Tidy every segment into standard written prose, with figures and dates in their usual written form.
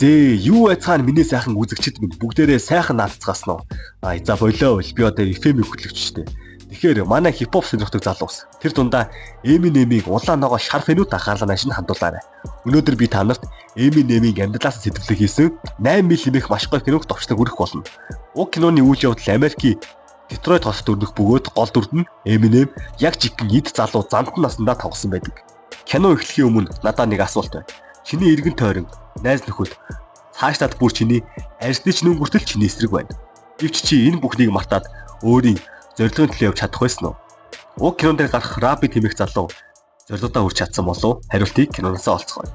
Зээ юу байцгаана миний сайхан үзэгчид минь бүгдээрээ сайхан наалцгаасан уу? За болоо би одоо FM-ийг хөтлөгч штэ. Тэгэхээр манай хипхоп сонирхдаг залуус. Тэр дундаа Eminem-ийн улаан ногоо шарфэнүүд анхаарлаа шин хандуулаарай. Өнөөдөр би та нарт Eminem-ийн амьдралаас сэтгэлээ хийсэн 8 мм маш гоё киног товчлон хүргэх болно. Уг киноны үйл явдал Америкийн Детройт хотод өрнөх бөгөөд гол дүрд нь Eminem яг жиггэн эд залуу замтан наснда тоглосон байдаг. Кино эхлэхийн өмнө надад нэг асуулт байна. Чиний эргэн тойрон найз нөхөд цаашлаад бүр чиний арьсны чинь өнгөртөл чиний эсрэг байна. Гэвч чи энэ бүхнийг мартаад өөрийн зорилгын төлөө явж чадах байсан уу? Уг кинонд гарах Rabbit хэмээх залуу зорилгодоо хүрч чадсан болов? Хариултыг киноноос олцгоё.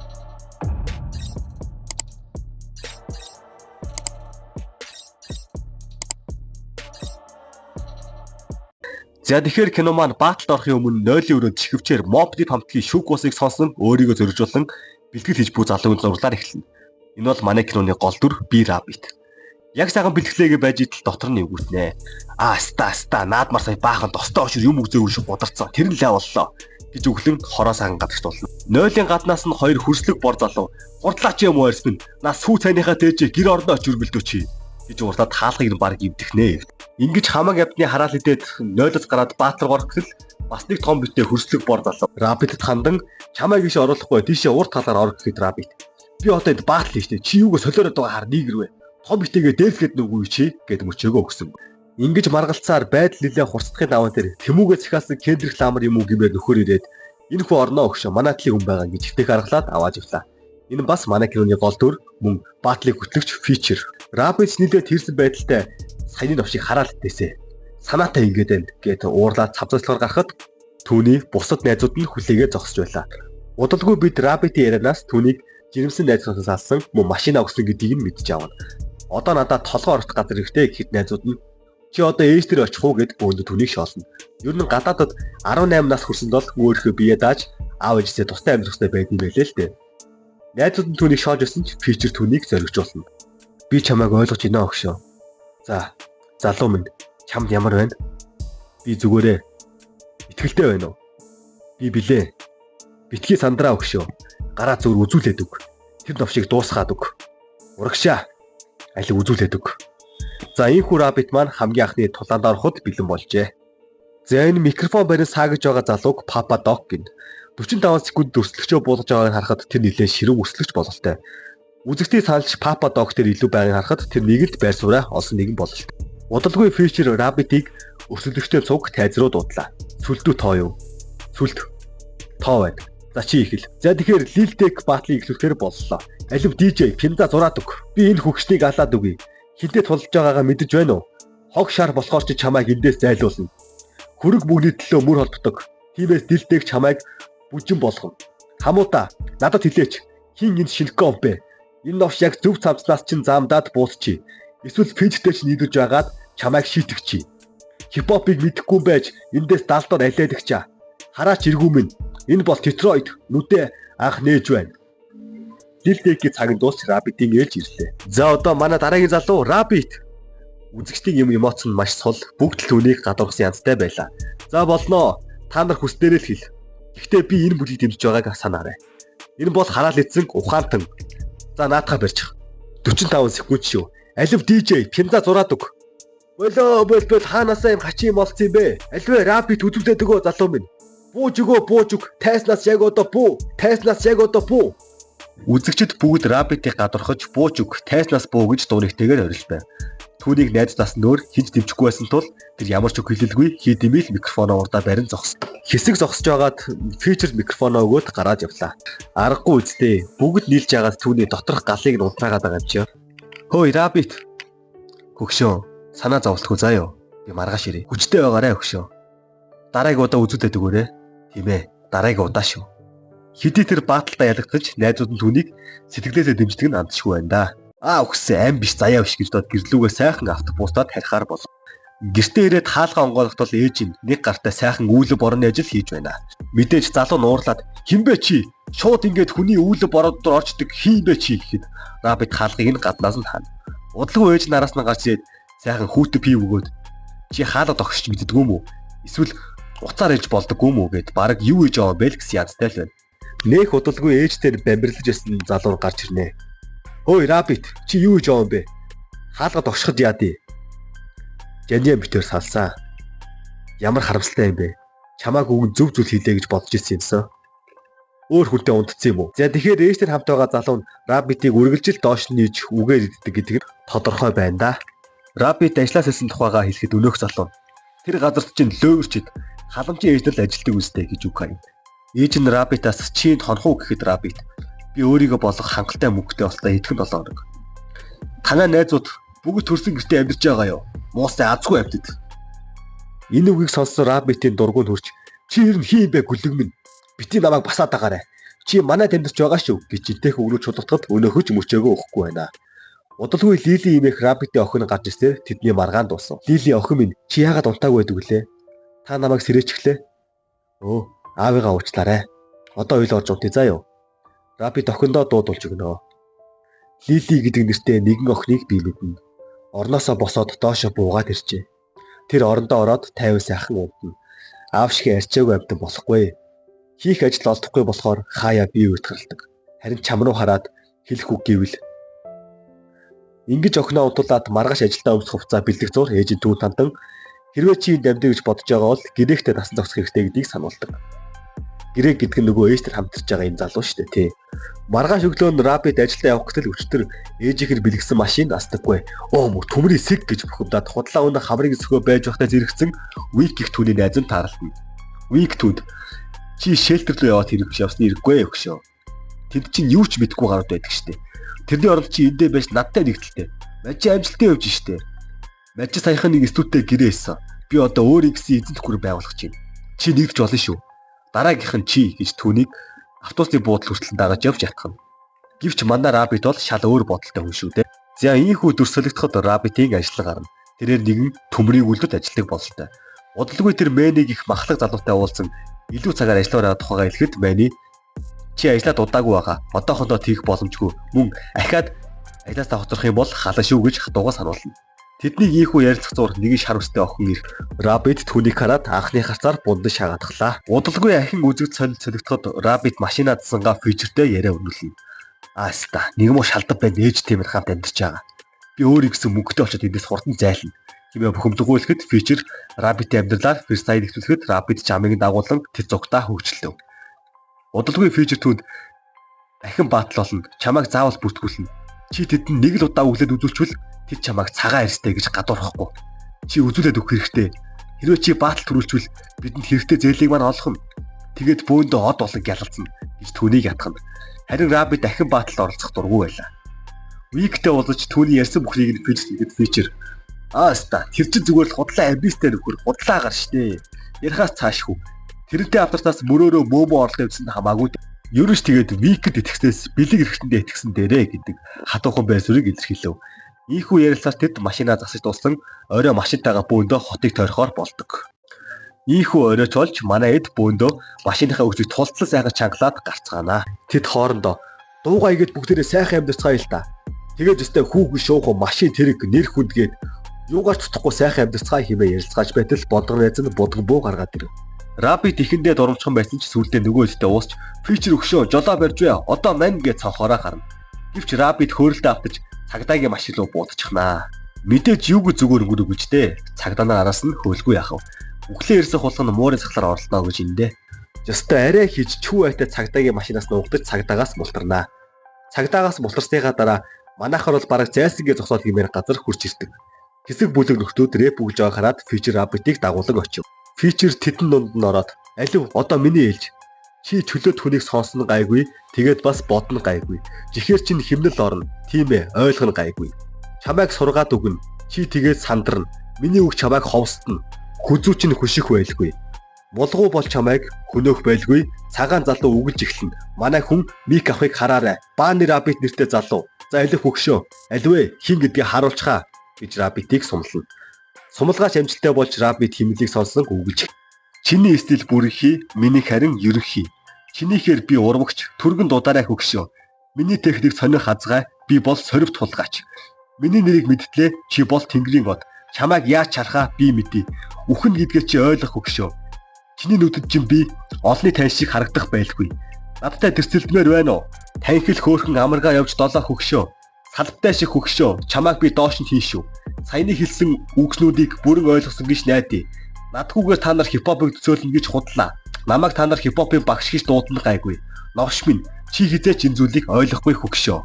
За тэгэхээр кино маань бааталд орохын өмнө нойлын өрөөнд чихвчээр Mobb Deep хамтгийн шүг усыг сонсон өөрийгөө зориулсан бэлтгэл хийж буй залуугийн зурлаар эхэлнэ. Энэ бол манай киноны гол дүр би Rabbit. Яг сайхан бэлтгэлээгээ байж идэл дотор нь эвгүүтнэ. Аста наадмар сая баахан тостой очир юм өгзөөгүй шиг бодорцсон. Тэр нь лай боллоо гэж өглөн хороо сайхан гадагш тулна. Нойлын гаднаас нь хоёр хүрслэг бор залуу гурдлаач юм уу арьс минь нас сүү цайныхаа дээж гэр орноо очир бэлдөөч гэж урдаад хаалхыг нь баг ивдэхнэ. Ингиж хамаг явдны хараал идээд нойлоос гараад баатар горох гэхэл бас нэг том битээ хүрслэг бор залуу Rabbit-д хандан чамайг ийш оруулахгүй тийшээ урд талаар орох гэхэд Rabbit. Би одоо энд баатал хийжтэй. Чи юугаа солиороод байгаа хар нийгэрвэ. Том битээгээ дээрлэхэд нүггүй чи гэд мөчөөгөө өгсөн. Ингиж маргалцаар байдал нэлээ хурцдахын даван дээр тэмүүгээ цахаасан Kendrick Lamar юм уу гэмээр нөхөр ирээд энэ хүү орноо өгшөө манай талын хүн байгаа гэж ихтэй гаргалаад аваад явлаа. Энэ бас манай киноны гол дүр мөн баатлыг хөтлөгч feature. Rabbit нийлээд тэрсэн байдалтай саяны новшийг хараад итээсэ. Санаатай ингээд байна гэд уурлаад цавцлахаар гарахад түүний бусад найзууд нь хүлээгээ зогсож байлаа. Удалгүй бид Rabbit-ийн ярианаас түүнийг жирэмсэн найзуудаас алсан мөн машина өгсөн гэдгийг нь мэдж авна. Одоо надад толгой орох газар ихтэй гэхэд найзууд нь чи одоо ээж тэр очих уу гэд өөндө түүнийг шоолно. Ер нь гадаадд 18 нас хүрсэнд бол өөрийнхөө бие дааж аав ээжсээ тустай амьдрахтай байдаг юм байлээ л дээ. Найзууд нь түүнийг шоож ирсэн ч feature түүнийг зоригжуулна. Би чамайг ойлгож байна өгшөө. За, залуу минь чамд ямар байна? Би зүгээрээ итгэлтэй байна уу? Би билээ. Битгий сандраа өгшөө. Гараа зүр үзүүлээд өг. Тэр новшийг дуусгаад өг. Урагшаа. Алиг үзүүлээд өг. За ийхүү Rabbit маань хамгийн анхны тулаанд ороход бэлэн болжээ. За энэ микрофон барин саагж байгаа залууг Papa Dog гин. 45 секунд өрсөлдөгчөө буулгаж байгааг харахад тэр нэлээд ширүүн өрсөлдөгч бололтой. Үзэгчдийн саналж Papa Dog тэр илүү байгааг харахад тэр нэг л байр сууриа олсон нэгэн болол. Удалгүй feature Rabbit-ийг өрсөлдөгчтэй цуг тайз руу дуудлаа. Сүлдүү тоо юу? Сүлд тоо байна. За чи ихэл. За тэгэхээр Lil Tech батлыг эхлүүлэхээр боллоо. Алив DJ Pimda зураад өг. Би энэ хөгшнийг алаад үгүй. Хинтээ тулж байгаагаа мэдэж байна уу? Хог шар болохоор чи чамайг эндээс зайлуулна. Хөрөг бүгний төлөө мөр холбдог. Тиймээс Lil Tech чамайг бүжин болгоно. Хамуута надад хэлээч. Хин энэ шинэхэн ом бэ? Энэ новш яг зөв цамцнаас чин заамдаад буусчи. Эсвэл фидтэй ч нийлүүлж байгаад чамайг шийтгчи. Хипхопыг мэдэхгүй байж эндээс далдаар алиадагчаа. Хараач иргүү минь. Энэ бол Detroit нүдэ анх нээж байна. Lil Tech-ийн цагт дуус Rabbit-ийн ээлж ирлээ. За одоо манай дараагийн залуу Rabbit. Үзэгчдийн эмоц нь маш сул, бүгд л түүнийг гадуурхсан янзтай байлаа. За болноо. Та нар хүсдээрээ л хэл. Гэхдээ би энэ бүлийг дэмжиж байгааг санаарай. Энэ бол хараал эзэн ухаантан. За наатахаа барьчих. 45 секунд шүү. Алив DJ Pimda зураад өг. Болоо хаанасаа юм хачин болсон юм бэ? Альвэ Rabbit үзүүлээд өгөө залуу минь. Бууж өг. Тайснаас яг одоо буу. Үзэгчид бүгд Rabbit-ийг гадуурхаж бууж өг. Тайснаас буу гэж дуурайгтэйгээр орилбай. Түүнийг найзтаас нөр хийж дэмжихгүй байсан тул тэр ямар ч үг хэлэлгүй хийдэмэл микрофоноо урдаа барин зогссон. Хэсэг зогсож байгаад feature микрофоноо өгөөд гараад явлаа. Аргагүй үстэй. Бүгд нийлж ягаад түүний доторх галыг нь унтраагаад байгаа юм чи. Хөөе Rabbit. Хөгшөө, санаа зовлтгүй заяа. Би маргааш ирээ. Хүчтэй байгаарай хөгшөө. Дараагийн удаа үзүүлээд өгөөрэй. Тийм ээ. Дараагийн удаа шүү. Хэдий тэр бааталтаа ялагдаж найзууд нь түүнийг сэтгэлээсээ дэмждэг нь андшгүй байна да. Өгсөн ам биш заяа биш гэж дод гэрлүүгээ сайхан автобустад харихаар болов. Гэртээ ирээд хаалгаа онгойлготол ээж нь нэг гартаа сайхан үүлэг борны ажил хийж байна. Мэдээж залуу нуурлаад хинбэ чи шууд ингээд хүний үүлэг бороод дор орчдөг хинбэ чи гэхэд Rabbit хаалгыг нь гаднаас нь хаана. Удалгүй ээж нараас нь гарч ирээд сайхан хүүтэ пив өгөөд чи хаалга тогсч мэддэггүй юм уу? Эсвэл уцаар ээж болдоггүй юм уу гэд баг юу хийж байгаа бэ гэсэн ядтай л байна. Нэх удалгүй ээжтэй бамбирлаж байсан залуу гарч ирнэ. Ой, Rabbit, чи юу хийж байгаа юм бэ? Хаалга тогшоход яадий. Жаниа битээр салсан. Ямар харамсалтай юм бэ? Чамааг өгөн зөв зүйл хийлээ гэж бодож ирсэн юмсан. Өөр хүнтэй унтцсан юм уу? За тэгэхээр Эстер хамт байгаа залуу нь Rabbit-ийг үргэлжил доош нь нээж үгээр иддэг гэдэг нь тодорхой байна да. Rabbit ажлаас ирсэн тухайгаа хэлэхэд өнөөх залуу. Тэр газарт чинь лөөвөрчид халамжийн ээжнэл ажилтдаг үстэй гэж үг харин. Ээж нь Rabbit-аас чинд хонхоо гэхэд Rabbit би өөрийгөө болох хангалттай мөнгөтэй болтой идэхэн 7 хоног. Танай найзууд бүгд төрсөн гэртээ амьдарч байгаа юу? Муустай азгүй амьдад. Энэ үгийг сонссон Rabbit-ийн дургуун хурж чи ер нь хий бэ гүлэг минь? Бити намайг басаад агаарай. Чи манайд амьдарч байгаа шүү гэж жинтэйх өгрөөж чулгатахад өнөөхөж мөчөөгөө өгөхгүй байна. Удалгүй Лили имэх Rabbit-ийн охин гарч ирсээр тэдний маргаан дуусав. Лили охин минь чи яагаад унтаагүй байдаг вүлээ? Та намайг сэрээчихлээ. Өө, аавыгаа уучлаарай. Одоо уйл орж унтъя заа юу. Rabbit охиндоо дуудулж өгнө. Лили гэдэг нэртэй нэгэн охиныг би мэднэ. Орноосоо босоод доошо буугаад иржээ. Тэр орондоо ороод тайван сайхан унтна. Аав шиг арчаагүй амьтан болохгүй. Хийх ажил олдохгүй болохоор хаяа бие уйтгарладаг. Харин чам руу хараад хэлэх үг гэвэл ингэж охиноо унтуулад маргааш ажилдаа өмсөх хувцас бэлдэх зур ээжийн түүн тандан хэрвээ чи энд амьдаа гэж бодож байгаа бол гэрээхтэй тасан зогсох хэрэгтэй гэдгийг сануулдаг. Гэрээ гэдэг нь нөгөө Эстер хамтарч байгаа юм залуу шүү дээ тий. Маргааш өглөө нь Rabbit ажилдаа явах гэтэл өчтөр ээжийнх нь бэлгэсэн машин асдаггүй. Оо мөр төмрийн сэг гэж бухимдаад худлаа өнө хамрыг өсгөө байж байхдаа зэрэгцэн Week гих түүний найз нь тааралдана. Week түнд чи шелтер рүү яваад хэрэг явсны хэрэггүй өгшөө. Тэд чинь юу ч мэдэхгүй гарууд байдаг штэ. Тэрний оронд чи эндээ байж надтай нэгдэлтэй. Мажи амжилттай явж штэ. Мажи саяхан нэг студтэй гэрээ хийсэн. Би одоо өөрийн гэсэн эзэнт хөр байгуулах чинь. Чи нэгдэж болно шүү. Дараагийнх нь чи гэж түүнийг автобусны буудлын хүртэл дагаж явж ятгах нь. Гэвч манай Rabbit бол шал өөр бодолтой хүн шүү дээ. За ийхүү дүр солигдоход Rabbit-ийн ажиллага гарна. Тэрээр нэгэн төмрийн үйлдэлд ажилладаг бололтой. Удалгүй тэр Мэнийг их махлаг залуутай уулзсан илүү цагаар ажиллаараа тухайгаа хэлэхэд Мэни чи ажиллаад удаагүй байгаа. Одоохондоо тийх боломжгүй. Мөн ахаад ажлаас тавхрах юм бол халаа шүү гэж хатуугаа сануулна. Тэдний ийхүү ярилцах зур нэгэн шар үстэй охин ирэх. Rabbit түүнийг хараад анхны харцаар бундан шагаатглаа. Удалгүй ахин үзэгд солигдоход Rabbit машинаа засангаа фичертэй яриа өрнүүлнэ. Ааста нэг муу шалдав байна ээж тиймэр хамт амьдарч байгаа. Би өөрийн гэсэн мөнгөтэй очиод эндээс хурдан зайлна. Хэмээн бухимдгуулэхэд фичер Rabbit-ийн амьдралаар фристайл ихтүүлэхэд Rabbit чамыг дагуулan тэр зогтаа хөгжлөв. Удалгүй фичер түнд ахин баатал болно. Чамайг заавал бүртгүүлнэ. Чи тэдэнд нэг л удаа өглөөд үзүүлчихвэл тэд чамайг цагаан арьстай гэж гадуурхахгүй. Чи үзүүлээд өгөх хэрэгтэй. Хэрвээ чи баатал төрүүлчихвэл бидэнд хэрэгтэй зээлийг маань олох нь. Тэгээд бөөндөө од болон гялалцна гэж түүнийг ятгахна. Харин Rabbit дахин бааталд оролцох дургүй байлаа. Week-тэй уулзаж түүний ярьсан бүхнийг нь фичер ааста тэр чинь зүгээр л худлаа абистэй нөхөр худлаагаар штэ. Ярихаас цаашгүй. Тэрнтэй авдртаас мөрөөрөө мөөмөө орлоо явсан хамаагүй. Ерөөш тэгээд Week-д итгэснээс бэлэг эргэтэндээ итгэсэн дээрээ гэдэг хатуухан байсурыг илэрхийлв. Ийхүү ярилцлагаар тэд машинаа засаж дууссан орой машинтайгаа бөөндөө хотыг тойрохоор болдог. Ийхүү оройч болж манай эд бөөндөө машиныхаа өчийг тулцлан сайхан чангалаад гарцгаанаа. Тэд хоорондоо дуугаа игээд бүгдээрээ сайхан амьдарцгаая л та. Тэгээд өстэй хүүхэн шуухан машин тэрэг нэр хүндгээд юугаач тутахгүй сайхан амьдарцгаая хэмээн ярилцгааж байтал бодгон найз нь будган буу гаргаад ирэв. Rabbit ихэндээ дурамчхан байсан ч сүүлдээ нөгөө өстэй уусч фичер өгшөө жолоо барьж бай. Одоо мань гэж цонхороо гарна. Гэвч Rabbit хөөрөлтөд автаж цагдаагийн машин руу буудчихнаа. Мэдээж юуг зүгээр өнгөрөг дээ. Цагдаанаа араас нь хөөлгүй яхав. Үхлээ ирсэн хулган муурын сахлаар оролдоо гэж эндээ. Ёстой арай хийж чүү айтай цагдаагийн машинаас нуугдаж цагдаагаас мултарнаа. Цагдаагаас мултарсныхаа дараа манайхаар бол бараг зайлсангээ зогсоод хэмээр газар хурж ирдэг. Хэсэг бүлэг нөхдүүд рэп үгж байгааг хараад фичер Rabbit-ийг дагуулan очив. Фичер тедэн дунд нь ороод алив одоо миний ээлж чи чөлөөт хүнийг сонсон гайгүй тэгээд бас бодно гайгүй. Жихэр чинь химнэл орно. Тийм ээ ойлгоно гайгүй. Чамайг сургаад өгнө. Чи тэгээд сандарна. Миний үг чамайг ховсдно. Хүзүү чинь хөших байлгүй. Булгуу бол чамайг хөнөөх байлгүй. Цагаан залуу үгэлж эхэлнэ. Манай хүн мик авахыг хараарай. Бааны Rabbit нэртэй залуу. За алив хөгшөө. Аливэ хин гэдгийг харуулчихаа гэж Rabbit-ийг сумлана. Сумалгаач амжилттай болж Rabbit химнэлийг сонсон үгэлж. Чиний стил бүрхий, миний харин ерөнхий. Чинийхээр би урвагч, түргэн дудаарай хөгшөө. Миний техник сонир хазгай, би бол сорив тулгаач. Миний нэрийг мэдтлээ, чи бол Тэнгэрийн гот. Чамайг яаж чархаа би мэдээ. Үхэн гэдгээ чи ойлгох хөгшөө. Чиний нүдэд чинь би олны тань шиг харагдах байлгүй. Надтай тэрсэлдмээр байна уу? Танхил хөөхөн амаргаа явж долоо хөгшөө. Салбтай шиг хөгшөө, чамайг би доош нь хийш шүү. Саяны хэлсэн үгснүүдийг бүрэн ойлгосон гэж найдаа. Надгүйгээр та нар хипхопыг төсөөлнө гэж худлаа. Намайг та нар хипхопын багш гэж дуудана гайгүй. Новш минь чи хизээч энэ зүйлийг ойлгохгүй хөгшөө.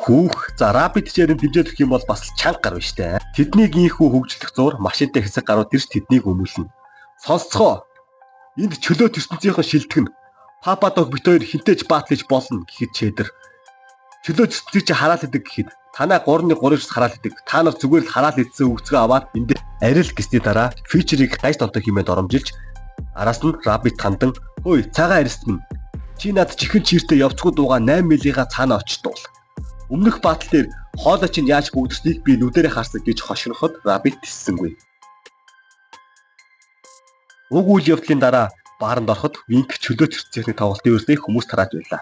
Хүүх, за рапид чирэн дэмжиж өгөх юм бол бас чанга гар биш үү? Тэднийг ийхүү хөгжлөх зур машинтай хэсэг гарууд ирж тэднийг өмүүлнэ. Сонсцгоо. Энд чөлөө ертөнцийнхэн шилтгэн. Пападог бит хоёр хинтэж баатлаж болно гэхэд чэдэр. Чөлөө ертөнцийг чи хараал идэг гэхэд танаа 3-3-аас хараал идэг. Та нар зүгээр л хараал идсэн үгцгээ аваад энд арил гэсний дараа фьючерийг гайс донтой хэмээн оромжилж араас нь рапид хандан хөөе цагаан арьс минь чи над чихэн чиртээ явцгүй дууга 8 милига цаана очтуул. Өмнөх батал дээр хоолой чинь яаж бүгдснийг би нүдэрээ харсан гэж хошироход рапид тиссэнгүй. Уг үйл явдлын дараа бааранд ороход Винк чөлөө ертөнцийн тоглолтын үрдээ хүмүүс тарааж байлаа.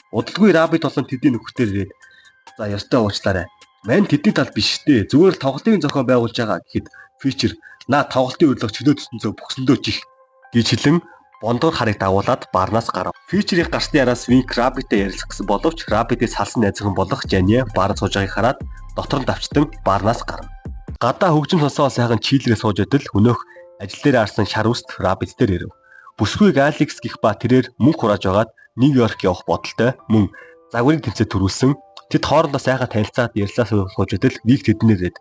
Удалгүй рапид болон тэдний нөхдөр ирээд за ёстой уучлаарай. Мань тэдний тал биш дээ. Зүгээр л тоглолтын зохион байгуулж байгаа гэхэд фьючер наа тоглолтын урилга чөлөө ертөнцөө бүхсэндөө чих гэж хэлэн бондор харыг дагуулад баарнаас гарав. Фьючерийн гарсны араас Винк рапидтэй ярилцах гэсэн боловч рапидыг салсан найзхан болох Жанья баард сууж байгааг хараад дотор нь давчтан баарнаас гарав. Гадаа хөгжим сонсоо сайхан чийлрээ сууж идэл өнөөх ажил дээр арсан шар үст рапид дээр ирэв. Бүсгүйг Алекс гих ба тэрээр мөнгө хурааж агаад Нью-Йорк явах бодолтой мөн загварыг тэмцээ төрүүлсэн. Тэд хоорондоо сайхан танилцаад ярьлаа сууж идэл Вик тэднэрээд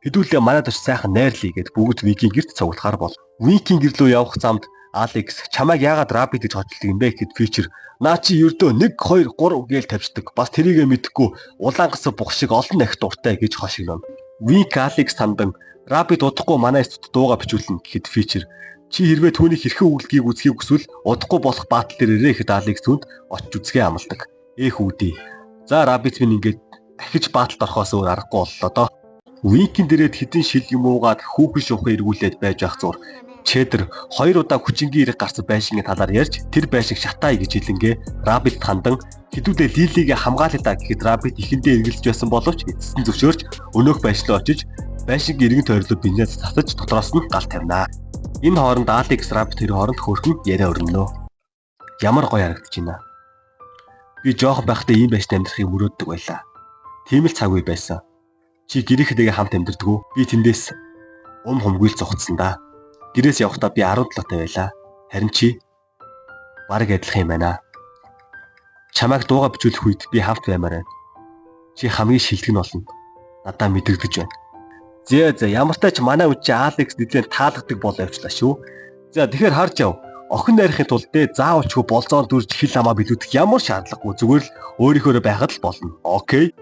хэдүүлээ манайд очиж сайхан найрлая гэд бүгд Викийн гэрт цуглахаар бол. Викийн гэр рүү явах замд Алекс чамайг яагаад рапид гэж хоцолдог юм бэ гэхэд фьючер наа чи ердөө 1 2 3 гээл тавьчихдаг. Бас тэрийгэ мэдхгүй улаан гасаа бух шиг олон их дуртай гэж хошигноо. Вик Алекс тандан рапид удахгүй манай эцэд дууга бичүүлнэ гэхэд фьючер чи хэрвээ түүний хэрхэн үглэгийг үзхийг хүсвэл удахгүй болох баатал дээр ирээ гэхэд Алекс түнд очиж үзгээ амладаг. Ээх үүдээ. За рапид минь ингээд дахиж бааталд орохоос өөр аргагүй боллоо доо. Викийн дээрээ хэдэн шил юм уугаад хүүхэн шуухан эргүүлээд байж ах зур. Чэдэр 2 удаа хүчингийн ирэх гарсан байшингийн талаар ярьж тэр байшиг шатаа гэж хэлэнгээ рапид хандан хэдүүдээ Лилигээ хамгаалаа гэхэд рапид ихэндээ эргэлж байсан боловч эцэст нь зөвшөөрч өнөөх байшлаа очиж байшингийн иргэн тойрлоо бинээс татаж дотроос нь гал тавина. Энэ хооронд Алекс рапид тэр хооронд хөрхөн яриа өрнөнө. Ямар гоё харагдаж байна. Би жоохон байхдаа ийм байшин амьдрахыг мөрөөддөг байлаа. Тийм л цаг үе байсан. Чи гэрээхэдээ хамт амьдэрдэггүй. Би тэндээс хумгуйл зогцсон да. Гэрээс явахдаа би 17 таа байлаа. Харин чи бараг адилхан юм байна. Чамайг дууга бичүүлэх үед би хамт баймаар байна. Чи хамгийн шилдэг нь болно. Надаа мэдрэгдэж байна. За ямар ч тач манай үчи Алекс нэлээд таалагддаг бол явчлаа шүү. За тэгэхээр харж яв. Охин найрахын тулд заавалчгүй болзоон дүрж хил хамаа билүүдэх ямар шаардлагагүй зүгээр л өөрийнхөө байхад л болно. Окей.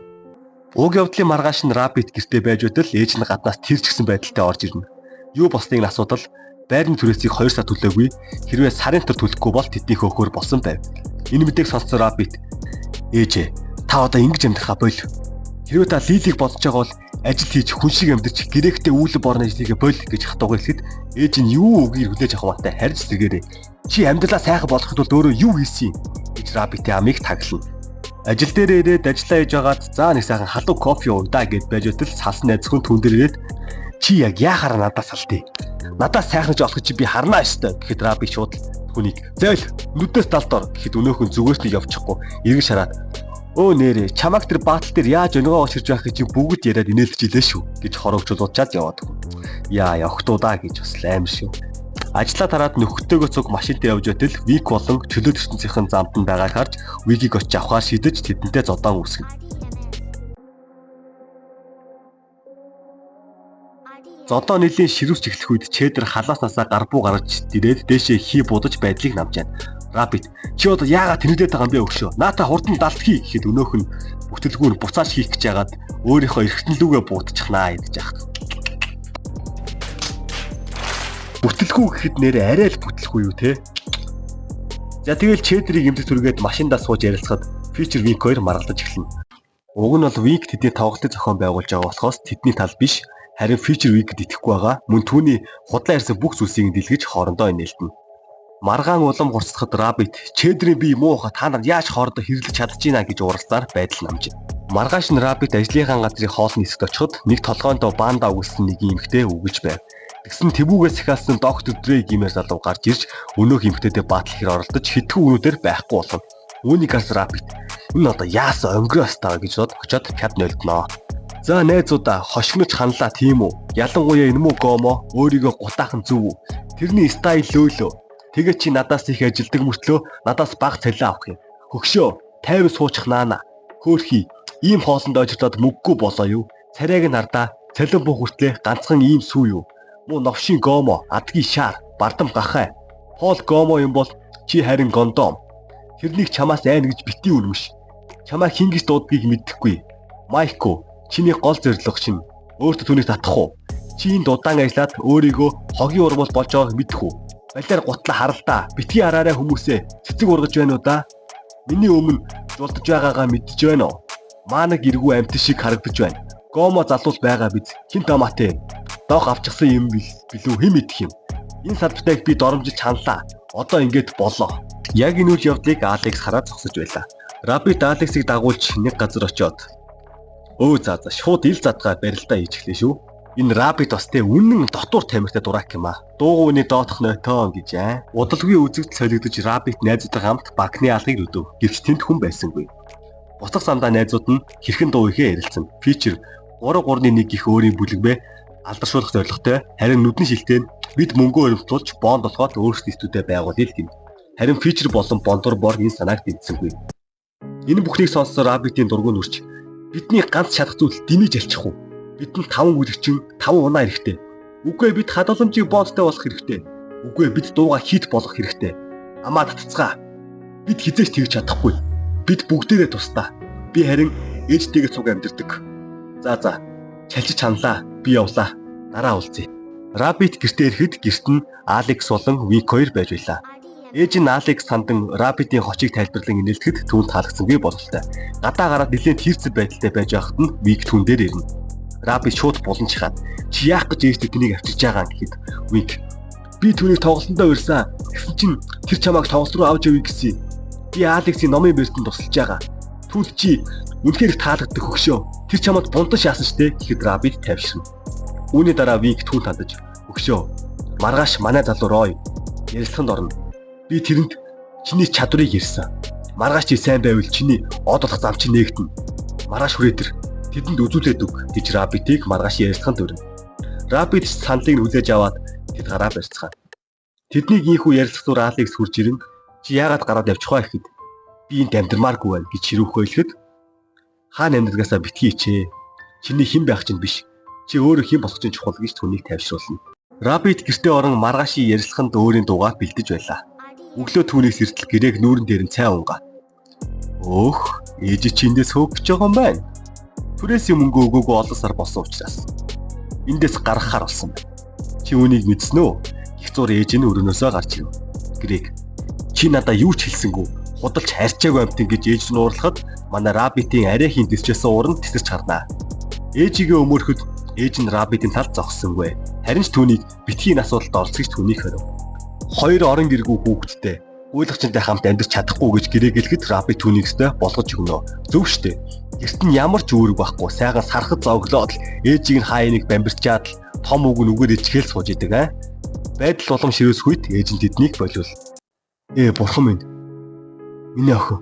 Уг явдлын маргааш нь рапид гэртээ байж өдөл ээж нь гаднаас тэр ч гэсэн байдалтай орж ирнэ. Юу болсныг нь асуудал байрны түрээсийг 2 сар төлөөгүй хэрвээ сарын төр төлөхгүй бол тэдний хөөхөр болсон байв. Энэ мэдээг сонссон рапид ээжээ та одоо ингэж амьдрахаа боль. Хэрвээ та Лилиг бодож байгаа бол ажил хийж хүн шиг амьдарч гэрээхтэй үүлэн борно ажлыг боль гэж хатуугаар хэлэхэд ээж нь юу үгийг хүлээж авах матай харж сэргээрээ чи амьдралаа сайхан болгоход бол өөрөө юу хийсэн гэж рапидтэй амийг таглана. Ажил дээр ирээд ажиллаа хийж байгаад за нэг сайхан халуун кофе уудаа гэд байж өтөл салсан найз хүн түн дээр ирээд чи яг яахаараа надаас салтыг. Надаас сайхнаж олох чи би харнаа өстой гэхэд рапид шууд хүнийг зөөл нүднээс далдор гэхэд өнөөхөн зүгээс нь явчихгүй эргэж шараад өө нэрээ чамаг тэр баатал дээр яаж өнгөө очирж байх гэж бүгд яриад инээлж илээ шүү гэж хорогчлуулчаад яваад. Яа явахтуудаа гэж бас аим шүү. Ажлаа тараад нөхөдтэйгөө цуг машинтай явж өтөл Вик болон чөлөө ертөнцийн замд нь байгааг харж Викийг очиж авахаар шийдэж тэдэнтэй зодон үүсгэнэ. Зодоо нэлийн ширүүч эхлэх үед чэдэр халааснасаа гарбуу гаргаж дирээд дээшээ хий будаж байдлыг намж байна. Рапид чи одоо яагаад тэнэгдээд байгаа юм бэ өгшөө? Наата хурдан далдхий гэхэд өнөөх нь бүхтэлгүй нь буцааж хийх гэж яагаад өөрийнхөө эргэтнэлүүгээ буутчихнаа гэж яах. Бүтлгүй гэхэд нэрээ арай л бүтлгүй юу те. За тэгэл чэдрийг эмзэг түргээд машиндаа сууж ярилцахад фьючер Вик 2 маргалдаж эхэлнэ. Уг нь бол Вик тэдний тоглолтын зохион байгуулж байгаа болохоос тэдний тал биш харин фьючер Викэд итгэхгүй байгаа мөн түүний худлаа ярьсан бүх зүйлсийг дэлгэж хоорондоо нээлтнэ. Маргаан улам хурцлахад рапид чэдрийн бие муухай та нар яаж хоорондоо хэрэглэж чадчихна гэж уралдаар байдал намжин. Маргааш нь рапид ажлынхаа газрын хоолны хэсэгт очиход нэг толгойноо банда өгүүлсэн нэг эмэгтэй үгэж байв. Тэгсэн тэвүүгээс ихэлсэн доктор Дрей гэмээр залуу гарч ирж өнөөх эмэгтэйдээ баатлахаар оролдож хитгэн үнүүдээр байхгүй болгоно. Үүнийг харсан Рапид энэ одоо яасан өнгөрөөс таа гэж бод очиод кабин өлдөнө. За найзуудаа хошигнож ханлаа тийм үү? Ялангуяа энэ мүү гомо өөрийгөө гутаахан зүв үү? Тэрний стайл löөлөө. Тэгээ чи надаас их ажилдаг мөртлөө надаас бага цалин авах юм. Хөгшөө, тайван суучих наана. Хөөхий, ийм хоолнд ойжртоод мөггүй болоо юу? Царайг нь хардаа, цалин буух хүртлээ ганцхан ийм сүү юу? Муу новшин гомо, адгийн шаар, бардам гахай. Пол гомо юм бол чи харин гондом. Тэрнийг чамаас айн гэж битгий үнэмш. Чамаа хин гэж дуудгийг мэдхгүй. Майко, чиний гол зорилго чинь өөртөө түүнийг татах уу? Чи энэ дудаан ажиллаад өөрийгөө хогийн урмал болж байгааг мэдэх үү? Балиар гутла харалдаа. Битгий хараарай хүмүүсээ. Цэцэг ургаж байна уу да? Миний өмнө жулдж байгаагаа мэдж байна уу? Маанаг эргүү амт шиг харагдаж байна. Гомо залуул байгаа биз. Хин томатэ. Доох авчихсан юм билүү хэн мэдэх юм? Энэ салбартайг би доромжилж ханлаа. Одоо ингэж болоо. Яг энэ үйл явдлыг Алекс хараад зогсож байлаа. Рапид Алексийг дагуулж нэг газар очиод өө за шууд ил задгаа барилдаа хийж эхлэв шүү. Энэ Рапид бас тэ үнэн дотор тамиртай дурак юм а. Дуугууны доотох нойтоо гэж удалгүй үзэгдэл солигдож Рапид найзуудтай хамт банкны алгыг өдөв. Гэвч тэнд хүн байсангүй. Буцах замдаа найзууд нь хэрхэн дуу ихээ ярилцсан. Фичер 3-3-1 гих өөрийн бүлэгбэ алдаршуулах зорилготой. Харин нүдний шилтээ бид мөнгө өрөвтүүлж бонд болгоод өөрсдөө студид байгуулъя гин. Харин Фичер болон Бондор бор энэ санааг дэмжсэнгүй. Энэ бүхнийг сонссон Рапидын дургуун үрч бидний ганц шалах зүйл дэмиж алчих уу? Бидэнд 5 үлэгчин 5 унаа хэрэгтэй. Үгүй бид хадгаламжийг бондтой болох хэрэгтэй. Үгүй бид дууга хит болох хэрэгтэй. Амаа татцгаа. Бид хизээч тэгж чадахгүй. Бид бүгдээрээ тусдаа. Би харин ээжтэйгээ цуг амьдэрдэг. За чалжиж ханлаа. Би явлаа. Дараа уулзъя. Рапид гэртээ ирэхэд гэрт нь Алекс болон Вик хоёр байж байлаа. Ээж нь Алекс сандан Рапидын хочийг тайлбарлан инээлтгэхэд түүнд таалагдсангүй бололтой. Гадаа гараад нэлээд хэрцэг байдалтай байж байхад нь Вик түн дээр ирнэ. Рапид шууд булан чихаад чи яах гэж ээжтэй тэнийг авчирж байгаа юм гэхэд Вик би түүнийг тоглолтондоо урьсан. Тэгсэн чинь тэр чамайг тоглолт руу авч явъя гэсэн. Би Алексийн номын бэртэнд тусалж байгаа. Түүнд чи үнэхээр их таалагддаг хөгшөө. Тэр чамд бунтан шаасан штэ гэхэд Рапид тайвширна. Үүний дараа Вик түүнд хандаж хөгшөө маргааш манай залуу Рой ярилцлаганд орно. Би тэрэнд чиний чадварыг ярьсан. Маргааш чи сайн байвал чиний одолох зам чи нээгдэнэ. Маргааш хүрээдэр тэдэнд үзүүлээд өг гэж Рапидыг маргааш ярилцлаганд өрнө. Рапид саналыг нь хүлээж аваад тэд гараа барьцгаана. Тэднийг ийхүү ярилцлага руу Алекс хурж ирэн чи яагаад гараад явчих вэ гэхэд би энд амьдрмааргүй байна гэж ширүүхөө хэлэхэд хаана амьдргаасаа битгий ичээ. Чиний хэн байх чинь биш. Чи өөрөө хэн болох чинь чухал гэж түүнийг тайвшруулна. Рапид гэртээ орон маргаашийн ярилцлаганд өөрийн дуугаар бэлдэж байлаа. Өглөө түүнээс эртэл гэрээг нүүрэн дээр нь цай унгаа. Өөх, ээж чи эндээс хөөгч байгаа юм байна. Түрээсийн мөнгө өгөөгүй олон сар болсон учраас эндээс гаргахаар болсон байна. Чи үнийг мэдсэн үү? Их зур ээж нь өрөөнөөсөө гарч ирв. Грээг, чи надаа юу ч хэлсэнгүү. Худалч хайрчаагүй амтэн гэж ээж нь уурлахад манай Рапидын арай хин дэсчээсэн ууранд тесэрч харнаа. Ээжигээ өмөрөхөд ээж нь Рапидын талд зогссонгүй. Харин ч түүнийг битгийн асуудалд оролцогч түүнийг хорив. Хоёр орон гэргүй хүүхэдтэй гуйлагчтай хамт амьдарч чадахгүй гэж гэрээг хэлэхэд Рапид түүнийгстэй болгож өгнө. Зөв штэ. Гэрт нь ямар ч үүрэг байхгүй. Сайхан сархад зоглоод л ээжийг нь хаяныг бамбирчаад л том үг нь үгээр ичгээл сууж идэг Байдал улам ширүүсгүйт ээж нь тэднийг болиул. Бурхан минь. Миний охин.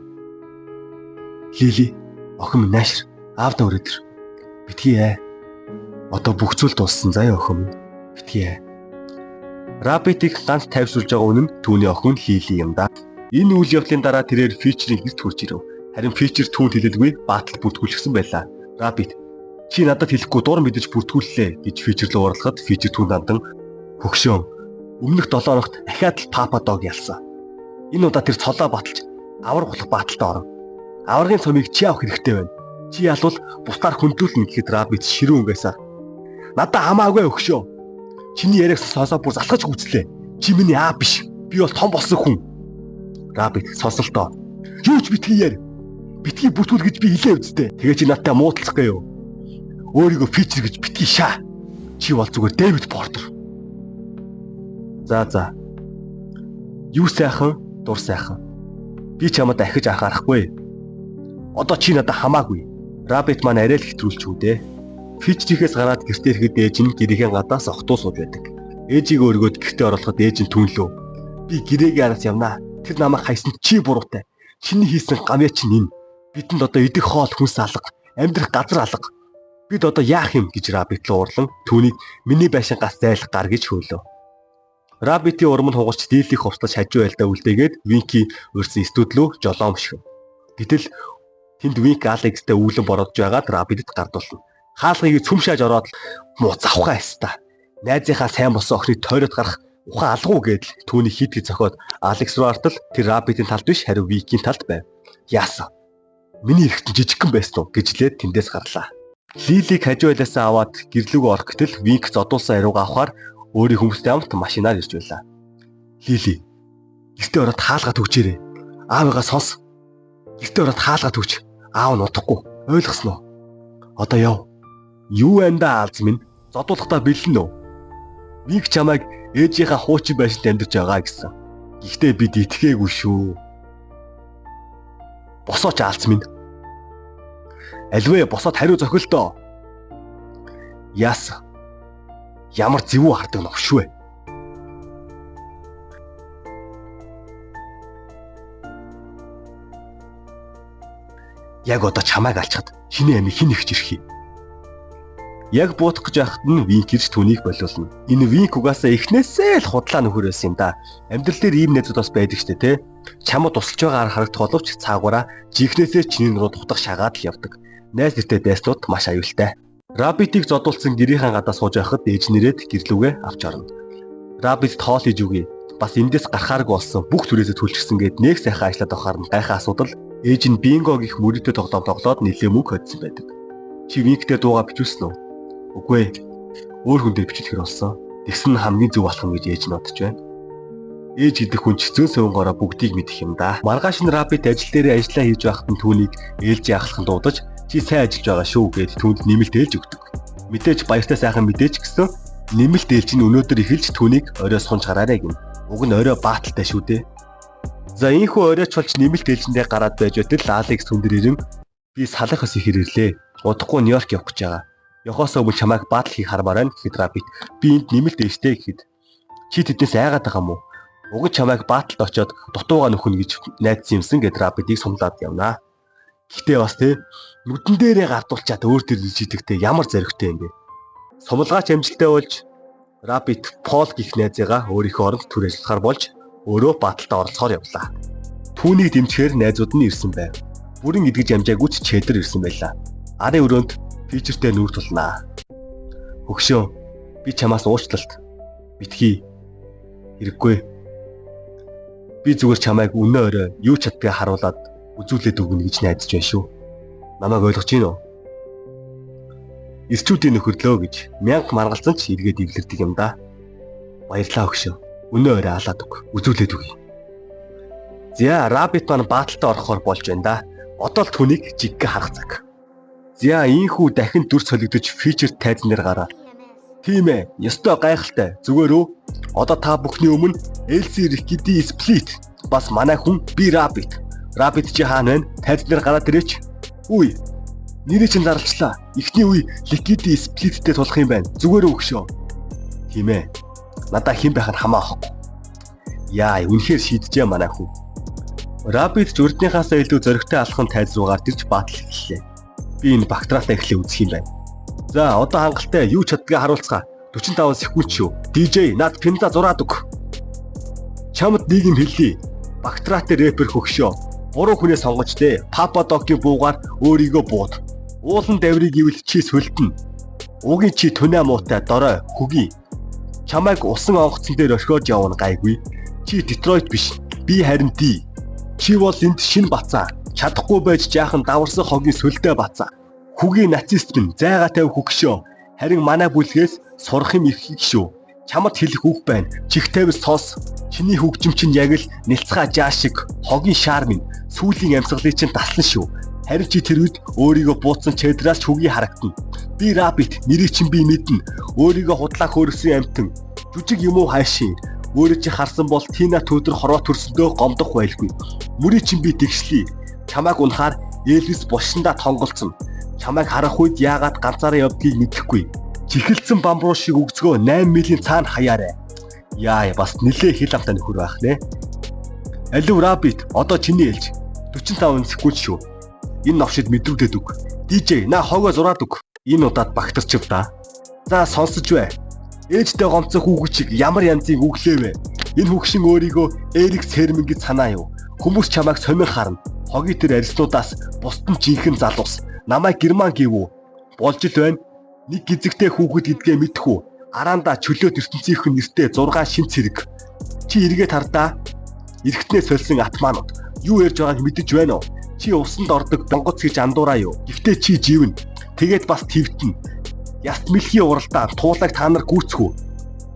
Лили, охин минь наашир. Аавдаа өрөөдөр. Битгий Одоо бүх зүйл дууссан заяа охин минь. Битгий Рапидыг ганц тайвшруулж байгаа үнэн түүний охин Лили юм да. Энэ үйл явдлын дараа тэрээр Фичерийн гэрт хурж ирэв. Харин Фичер түүнд хэлэлгүй баатал бүртгүүлсэн байлаа. Рапид, чи надад хэлэхгүй дур мэдэж бүртгүүллээ гэж Фичер рүү орлоход Фичер түүнд хандан хөгшөө. Өмнөх 7 хоногт дахиад л Папа Дог ялсан. Энэ удаа тэр цолоо баталж авраг болох бааталтай орно. Аврагын цомыг чи авах хэрэгтэй байна. Чи ялвал бусдаар хөндлүүлнэ гэхэд Рапид ширүүн угаасаар. Надаа хамаагүй өгшөө. Чиний яриаг сонсоо бүр залхаж гүцлээ. Чи миний аа биш. Би бол том болсон хүн. Рапид сонсолтоо. Юу ч битгий яар. Битгий бүртгүүл гэж би хэлээ үсттэй. Тэгээ чи надтай муутлах гээ юу? Өөрийгөө Фичер гэж битгий шаа. Чи бол зүгээр Дэвид Портер. За. Юу сайхан, дур сайхан. Би чамд дахиж анхаарахгүй. Одоо чи надад хамаагүй. Рапид маань арай л хэтрүүлч үү дээ. Фичрихээс гараад гэртээ ирэхэд ээж нь гэрээхэн гадаас огтуу сууж байдаг. Ээжийг өргөөд гэртээ оруулахад ээж нь түнлөө. Би гэрээгээ араас явнаа. Тэр намайг хайсан чи буруутай. Чиний хийсэн гамьяа чинь энэ. Бидэнд одоо идэх хоол хүнс алга, амьдрах газар алга. Бид одоо яах юм гэж Раббит руу урлан түүнийг миний байшингаас зайлах гар гэж хөөлөө. Раббитийн урам нь хугарч дийлэх хувцас хажуу байлдаа үлдээгээд Винки өрсөн студ руу жолоом шив. Гэтэл тэнд Винк Алекстэй үүлэн бородж байгаад Раббитэд гардуулна. Хаалгыг цөмшааж ороод муу завхаа эста. Найзынхаа сайн болсон охиныг тойроод гарах ухаан алгуу гэдэл түүний хидгийг зохиод Алекс руу артал тэр Раббитийн талд биш хариу Викийн талд байв. Яасан? Миний эргэтэн жижигхэн байсан уу гэж лээд тэндээс гарлаа. Лилиг хажуу байлаасаа аваад гэрлүүгөө орох гэтэл Винк зодуулсан ариугаа авахаар өөрийн хүмүүстэй хамт машинаар ирж байлаа. Лили, гэртээ ороод хаалгаа төгчээрэй. Аавыгаа сонс. Гэртээ ороод хаалгаа төгч. Аав нь удахгүй. Ойлгосноо? Одоо яв. Юу андаа аалз минь? Зодуулахдаа бэлэн үү? Винк чамайг ээжийнхаа хуучин байшинд амьдарч байгаа гэсэн. Гэхдээ бид итгээгүй шүү. Босооч аалз минь. Альвэ босоод хариу зохилдоо. Яасан? Ямар зэвүү хардаг новш вэ? Яг одоо чамайг алчхад шинэ амиг хин ихж ирэх юм. Яг буутах гэж байхад нь Винк ирж түүнийг болиулна. Энэ Винк угаасаа эхнээсээ л худлаа нөхөр байсан юм да. Амьдрал дээр ийм найзууд бас байдаг штэ тэ. Чамд тусалж байгаагаар харагдах боловч цаагаараа жихнээсээ чиний рүү дутах шагаад л явдаг. Найз нэртэй дайснууд маш аюултай. Раббитийг зодуулсан гэрийнхэн гадаа сууж байхад ээж нэрээд гэрлүүгээ авч орно. Раббит тоол хийж үгүй. Бас эндээс гарахааргүй болсон бүх түрээсээ төлчихсөн гэд нэг сайхан ажиллаад авахаар нь гайхаа асуудал ээж нь бинго гих мөрөдөө тоглоом тоглоод нэлээ мөнгө хөдсөн байдаг. Чи Винктэй дуугаа бичүүлсэн үү? Үгүй ээ. Өөр хүн дээр бичлэхэр болсон. Тэгсэн нь хамгийн зөв болох юм гэж ээж нь бодож байна. Ээж гэдэг хүн ч зүүн сувнгаараа бүгдийг мэдэх юм да. Маргааш нь Раббит ажил дээр ажиллаа хийж байхад нь түүнийг ээлжийн ахлахын дуудаж чи сайн ажиллаж байгаа шүү гэд түүнд нэмэлт ээлж өгдөг. Мэдээж баяртай сайхан мэдээж гэсэн нэмэлт ээлж нь өнөөдөр эхэлж түүнийг оройс хунж гараарай гин. Уг нь орой бааталтай шүү дээ. За ийхүү оройч болж нэмэлт ээлжиндээ гараад байж байтал Алекс түн дээр ирэн би салах ус ихэр ирлээ. Удахгүй Нью-Йорк явах гэж байгаа. Явахаас өмнө чамайг баатал хийх хармаар байна гэхэд Раббит би энд нэмэлт ээлжтэй гэхэд чи тэднээс айгаад байгаа юм уу? Уг нь чамайг бааталд очиод дутуугаа нөхөн гэж найдсан юмсан гэд Раббитийг сумлаад явнаа. Гэхдээ бас тэ нүдэн дээрээ гардуулчаад өөр төр жидэгтэй ямар зоригтой юм бэ? Сумлгаач амжилттай болж Раббит Пол гих найзыгаа өөрийнхөө оронд төр ажиллахаар болж өөрөө бааталтаа оролцохоор явлаа. Түүнийг дэмжихээр найзууд нь ирсэн байв. Бүрэн идэж амжаагүй ч чэдэр ирсэн байлаа. Арын өрөөнд фичертэй нүүр тулнаа. Хөгшөө, би чамаас уучлалт битгий. Хэрэггүй. Би зүгээр чамайг өнөө өрөө юу ч чаддгаа харуулад үзүүлээд өгнө гэж найдаж байна шүү. Намайг ойлгож байна уу? Ирчүүдийн нөхөрлөө гэж мянга маргалцсан ч эргээд ивлэрдэг юм да. Баярлалаа хөгшөө. Өнөө өрөө алаад өг. Үзүүлээд өгье. За, Раббит маань бааталтаа орохоор болж байна да. Одоо л түүнийг жиггээ харах цаг. За, ийхүү дахин дүр солигдож фичер тайзнаар гараа. Тийм ээ, ёстой гайхалтай. Зүгээр үү? Одоо та бүхний өмнө Элси Рикиди Сплит бас манай хүн би Раббит. Раббит чи хаана вэ? Тайзнаар гараад ирээч. Үгүй. Нэрээ чинь зарлчлаа. Эхний үе Рикиди Сплиттэй тулах юм байна. Зүгээр өгшөө. Тийм ээ. Надаа хэн байх нь хамаахгүй. Яа, үнэхээр шийдэжээ манай хүн. Раббит зүрднийхаасаа илүү зөрөгтэй алхам тайз руугаар дэрж баатал эхэллээ. Би энэ бактериатай эхлээ үзэх юм байна. За, одоо хангалттай юу ч чаддгаа харуулцгаа. 45 секунд шүү. DJ над пинта зураад өг. Чамд нэг юм хэллий. Бактериатай рэпер хөгшөө. 3 хүнээ сонгож дээ. Папа Догийн буугаар өөрийгөө бууд. Уулан даврыг ивэл чи сүлдэн. Угийн чи түнэ муутай дорой хөгийн. Чамайг усан онгоцон дээр орхиод явна гайгүй. Чи Детройт биш. Би харин Ди. Чи бол энд шин бацаа. Чадахгүй байж жаахан даварсан хогийн сүлдээ бацаа. Хүүгийн нацист минь зайгаа тавь хөгшөө. Харин манай бүлгээс сурах юм их шүү. Чамд хэлэх үг байна. Чих тавьс цос. Чиний хөгжим чинь яг л нэлцгаа жаа шиг хогийн шаар минь сүүлийн амьсгалыг чинь таслан шүү. Харин чи тэр үед өөрийгөө бууцсан чедраас ч хүгі харагдана. Би Раббит, нэрийг чинь би мэднэ. Өөрийгөө худлаа хөөрсөн амтэн. Жүжиг юм уу хайшин. Өөрөө чи харсан бол Тина төдөр хороо төрсөндөө гомдох байлгүй. Мөрий чинь би тэгшлий. Чамайг унахаар Элвис бушсандаа тонголцсон. Чамайг харах үед яагаад ганцаараа явдгийг мэдэхгүй. Чихэлцэн бамбруу шиг өгцгөө 8 милийн цаана хаяарэ. Яа, бас нилээ хил амтаа нөхөр байх нэ. Алив Раббит, одоо чиний ээлж. 45 секунд шүү. Энэ новшид мэдрүүлээд өг. DJ на хогоо зураад өг. Энэ удаад багтарчив да. За сонсож бай. Ээжтэй гомцох хүүг чиг ямар янзын үглээ вэ? Энэ хүүгшин өөрийгөө Эрик Сермэн гэж санаа юу? Хүмүүс чамайг сомин харна. Хогийн тэр арьснуудаас бусд нь жинхэнэ залуус. Намайг Герман гэвүү. Болж л байна. Нэг гизэгтэй хүүхэд гэдгээ мэдэх үү? Араанда чөлөөт ертөнцийнхэн нэртэй 6 шин цэрэг. Чи эргээд хардаа. Эргэтнээ сольсон атманууд. Юу ярьж байгааг мэдэж байна уу? Чи усанд ордог донгоц гэж андуураа юу? Гэхдээ чи живнэ. Тэгээд бас твтэн. Яст мэлхийн уралдаа туулайг та нар гүйцэх үү?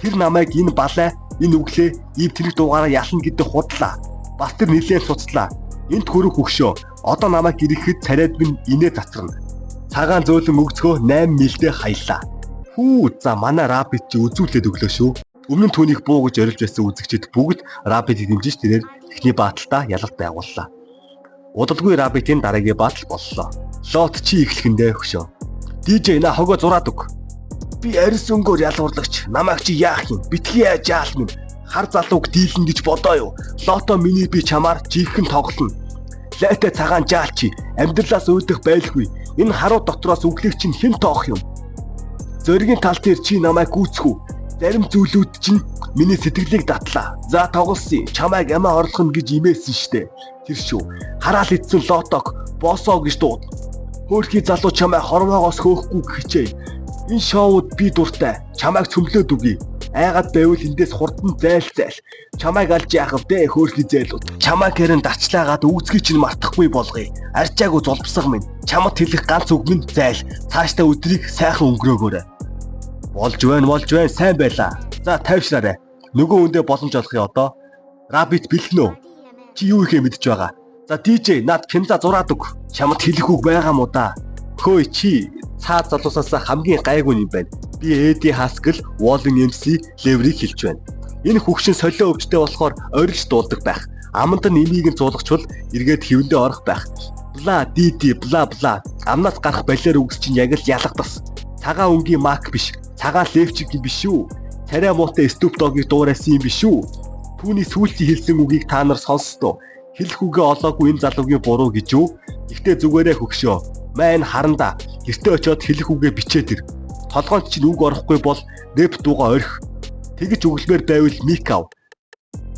Тэр намайг энэ балай, энэ үглээ, ив тэнэг дуугаараа ялна гэдэг худлаа. Бас тэр нилээн суцлаа. Энд хөрөх хөгшөө. Одоо намайг ирэхэд царайд минь инээ цацрна. Цагаан зөөлөн өгцгөө 8 милдээ хаялаа. Хүү за манай рабит чи үзүүлээд өглөө шүү. Өмнө нь түүнийг буу гэж орилж байсан үзэгчид бүгд рабитыг дэмжиж тэрээр эхний бааталтаа ялалт байгууллаа. Удалгүй рабитын дараагийн баатал боллоо. Лот чи эхлэхэндээ хөшөө. DJ на хогоо зураад өг. Би арьс өнгөөр ялгуурлagч. Намайг чи яах юм? Битгий ажаал минь. Хар залууг дийлэн гэж бодоо юу? Лото миний би чамаар жихэн тоглоно. Лайтай цагаан жаал чи амьдралаас өөдөх байлгүй. Энэ харуу дотроос үглэг чинь хэн тоох юм? Зоригийн тал дээр чи намайг гүйцэх үү? Зарим зүйлүүд чинь миний сэтгэлийг татлаа. За тоглосон. Чамайг амиа орлохно гэж имээсэн штэ. Тэр шүү. Хараал идсэн лотог босоо гэж дууд. Хөөрхий залуу чамайг хорвоогоос хөөхгүй гэхчээ. Энэ шоуд би дуртай. Чамайг цөмлөөд үгүй. Айгаад байвал эндээс хурдан зайл. Чамайг алж яахав дээ хөөрхий зээлүүд. Чамайг хэрэн дарчлаагаад үүсгий чинь мартахгүй болгоё. Арчаагүй зулбсаг минь. Чамд хэлэх ганц үг минь зайл. Цаашдаа өдрийг сайхан өнгөрөөгөөрэй. Болж байна. Сайн байлаа. За тайвшраарай. Нөгөө хүндээ боломж олохыг одоо. Рабит бэлгэнэ үү? Чи юу ихэ мэдж байгаа? За DJ над кинза зураад өг. Чамд хэлэх үг байгаа мó да. Хөөе чи цаад залуусаас хамгийн гайгүй юм байна. Би Эди Хаскл, Wallen MC Леврийг хэлж байна. Энэ хөгшин солио өвчтэй болохоор орилж дуулдаг байх. Аманд нь имийг нь зуулгачвал эргээд хөвөндөө орох байх. Бла диди бла. Амнаас гарах балиар үгс чинь яг л ялгадас. Цагаан өнгийн мак биш. Цагаан левчиг юм биш үү? Царай муутай Snoop Dogg-ыг дуурайсан юм биш үү? Түүний сүүлчийн хэлсэн үгийг та нар сонссоо. Хэлэх үгээ олоогүй энэ залуугийн буруу гэж юу? Ихтэй зүгээрээ хөгшөө. Мань харанда. Гэртээ очиод хэлэх үгээ бичээд ир. Толгоонд чинь үг орохгүй бол рэп дууга орхи. Тэгэж өглөмөр байвал мик ав.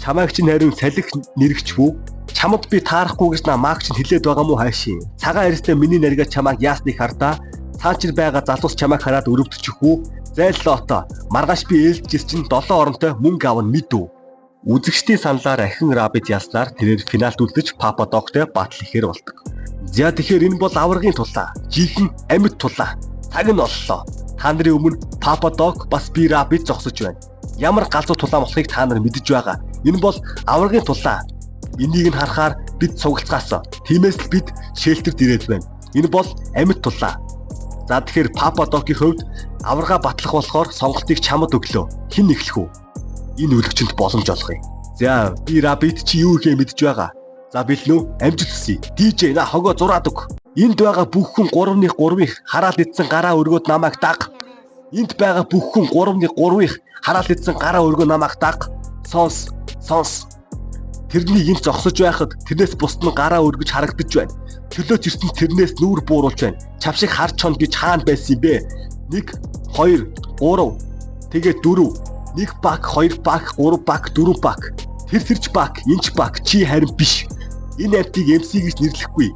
Чамайг чинь харин салхи нэрэгчвүү? Чамд би таарахгүй гэж намайг чинь хэлээд байгаа мó хайшин. Цагаан арьстай миний наргаа чамайг яасныг хардаа. Цаачир байгаа залуус чамайг хараад өрөвдөчих үү? Зайллоото. Маргааш би ээлжис чинь 7 оронтой мөнгө авна мэдв. Үзэгчдийн саналаар ахин рабит яснаар тэрээр финалд үлдэж Papa Dog-тэй батал ихээр болдог. За тэгэхээр энэ бол аваргын тулаа. Жихэн амьд тулаа. Цаг нь боллоо. Та нарын өмнө Papa Dog бас би рабит зогсож байна. Ямар галзуу тулаан болохыг та нар мэдэж байгаа. Энэ бол аваргын тулаа. Энийг нь харахаар бид цугалцгаасан. Тиймээс л бид шэлтерд ирээд байна. Энэ бол амьд тулаа. За тэгэхээр Papa Dog-ийн хувьд аварга батлах болохоор сонголтыг чамд өглөө. Хэн эхлэх үү? Энэ үлгчэнд боломж олгоё. За би рабит чи юу ихэ мэдж байгаа. За бэлнүү амжилтсий. DJ на хогоо зураад өг. Энд байгаа бүх хүн 3-3-ыг хараал идсэн гараа өргөөд намайг даг. Энд байгаа бүх хүн 3-3-ыг хараал идсэн гараа өргөө намайг даг. Сонс. Тэрний энд зогсож байхад тэрнээс бусд нь гараа өргөж харагдаж байна. Чөлөөт ертөнд тэрнээс нүүр бууруулж байна. Чавшиг харж чон гэж хаана байсан юм бэ? 1 2 3 тэгээд 4 1 баг 2 баг 3 баг 4 баг тэрч баг энч баг чи харин биш. Энэ амтыг MC гэж нэрлэхгүй.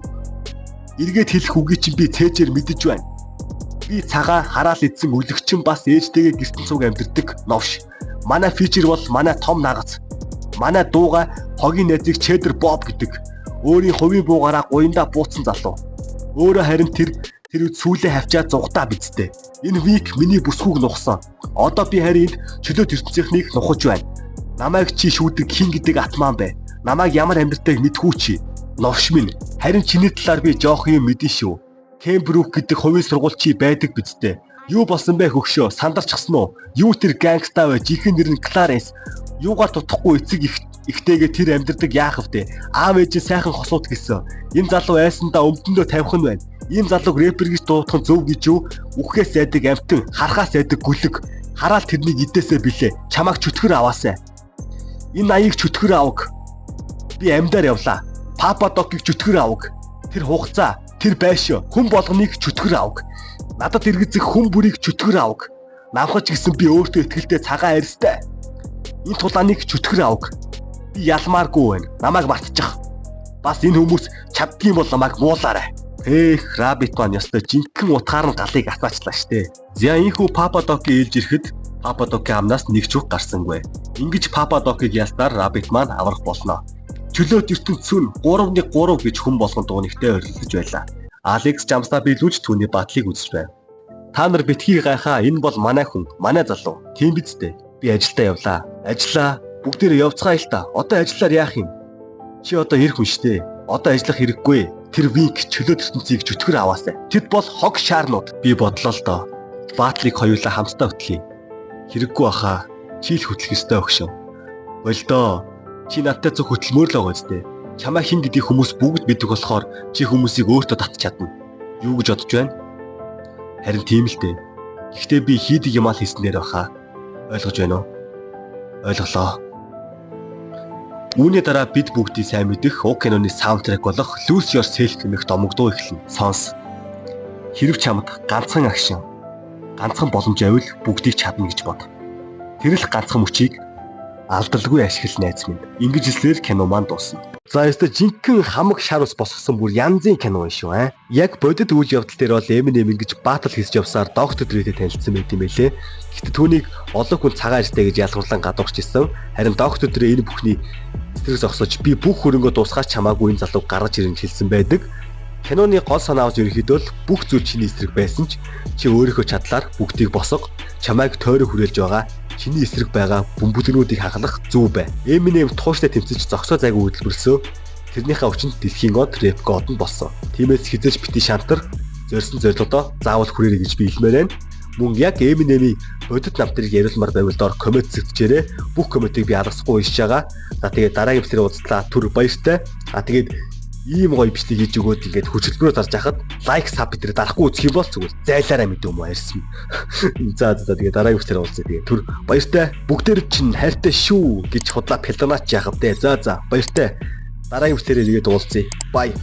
Эргээд хэлэх үгийг чинь би цээжээр мэдэж байна. Би цагаан хараал идсэн үлгчин бас ээжтэйгээ гэртэн цуг амьдэрдэг новш. Манай фичер бол манай том нагац. Манай дууга хогийн найзыг Cheddar Bob гэдэг. Өөрийн хувийн буугаараа гуйндаа бууцсан залуу. Өөрөө харин тэр сүүлээ хавчаад зугатаа бидтэй. Энэ вик миний бүсгүйг нухсан. Одоо би харин чөлөөт ертөнцийнхнийг нухаж байна. Намайг чи шүүдэг хин гэдэг атман бай. Намайг ямар амьдтайг мэдхүү чи. Новш минь харин чиний талаар би жоох юм мэдэн шүү. Кембрук гэдэг хувийн сургууль чи байдаг бидтэй. Юу болсон бэ хөгшөө? Сандарчихсан уу? Юу тэр гангста вэ? Жихэн нэр нь Clarence. Юугаар тутахгүй эцэг ихтэйгээ тэр амьдэрдэг яах вэ? Аав ээж сайхан хосууд гэсэн. Энэ залуу айсандаа өмдөндөө тавих нь байна. Ийм залууг рэпер гэж дуудах нь зөв гэж юу? Үхээс айдаг амтэн, харахаас айдаг гүлэг. Хараал тэрнийг идээсээ билээ. Чамайг чөтгөр аваасай. Энэ аяыг чөтгөр авах. Би амьдаар явлаа. Папа Докийг чөтгөр авах. Тэр хугацаа, тэр байшин, хүн болгоныг чөтгөр авах. Надад эргэцэх хүн бүрийг чөтгөр авах. Намхаж гисэн би өөртөө итгэлтэй цагаан арьстай. Энэ тулааныг чөтгөр авах. Би ялмааргүй байна. Намайг мартчих. Бас энэ хүмүүс чаддгийм бол намайг муулаарай. Эх, Rabbit маань ястай жинхэнэ утгаар нь галыг асаачлаа штэ. Зя инхүү Papa Dog ээлж ирэхэд Papa Dog-ийн амнаас нэг ч үг гарсангүй. Ингэж Papa Dog-ыг ялснаар Rabbit маань аврах болно. Чөлөөт ертөнцийн 3-3 гэж хүн болгон дуунигтай орилдож байлаа. Алекс жамсаа биелүүлж түүний батлыг үзэж байв. Та нар битгий гайхаа, энэ бол манай хүн, манай залуу. Тийм биз дээ. Би ажилдаа явлаа. Ажиллаа. Бүгдээрээ явцгаая л та. Одоо ажиллаар яах юм? Чи одоо эр хүн штэ. Одоо ажиллах хэрэггүй. Тэр Винк чөлөөт ертөнцийг чөтгөр аваасай. Тэд бол хог шаарнууд. Би бодлоо л доо. Батлыг хоёулаа хамтдаа хөтлөе. Хэрэггүй баха. Чи л хөтлөх ёстой өгшөө. Болдоо. Чи надтай зөв хөтлмөр л байгаа зү. Чамаа хин гэдэг хүмүүс бүгд мэддэг болохоор чи хүмүүсийг өөртөө татч чадна. Юу гэж бодож байна? Харин тийм л дээ. Гэхдээ би хийдэг юм аа хийснээр баха. Ойлгож байна уу? Ойлголоо. Үүний дараа бид бүгдийг сайн мэдэх уг киноны саундтрек болох Lose Yourself гэмэх домогдуу эхэлнэ. Сонс. Хэрв чамд ганцхан агшин, ганцхан боломж авил бүгдийг чадна гэж бод. Тэр л ганцхан мөчийг алдалгүй ашигла найз минь. Ингэж хэлсээр кино маань дуусна. За ёстой жинхэнэ хамаг шар ус босгосон бүр янзын кино юм шүү аа. Яг бодит үйл явдал дээр бол Eminem ингэж батл хийж явсаар Dr. Dre-тэй танилцсан байт юм байлээ. Гэхдээ түүнийг олон хүн цагаан арьстай гэж ялгарлан гадуурч ирсэн. Харин Dr. Dre энэ бүхний эсрэг зогсож би бүх хөрөнгөө дуусгаач чамаагүй энэ залууг гаргаж ирэн хэлсэн байдаг. Киноны гол санаа нь ерөнхийдөө бүх зүйл чиний эсрэг байсан ч чи өөрийнхөө чадлаар бүгдийг босго, чамайг тойрог хүрээлж байгаа. Чиний эсрэг байгаа бөмбөлгнүүдийг хангалах зөв бай. Eminem тууштай тэмцэж зогсоо зайг хөдөлмөрсөө. Тэрнийхээ хүчинд дэлхийн гол рэп год нь болсон. Тиймээс хизээж бити шантар зорьсон зорилгодоо заавал хүрээрэй гэж би хэлмээр байна. Мөн яг Eminem-ийн бодит намтрыг яриулмаар байвал доор коммент зэгтжээрэй. Бүх комментийг би алгасахгүй уншиж байгаа. За тэгээд дараагийн эпизодыг узтлаа түр баяртай. Тэгээд ийм гоё бичлэг хийж өгөөд ингээд хүчрэлбэрөө зарж хахад лайк саб бидрээ дарахгүй үзэх юм бол зүгээр зайлаараа мэдээ юм уу ярьсан. За тэгээд дараагийн эпизодыг уулзъя. Тэгээд түр баяртай. Бүгдээр чинь хайртай шүү гэж худлаа пелдонач яахав дээ. За баяртай. Дараагийн эпизодээр ирээд уулзъя. Bye.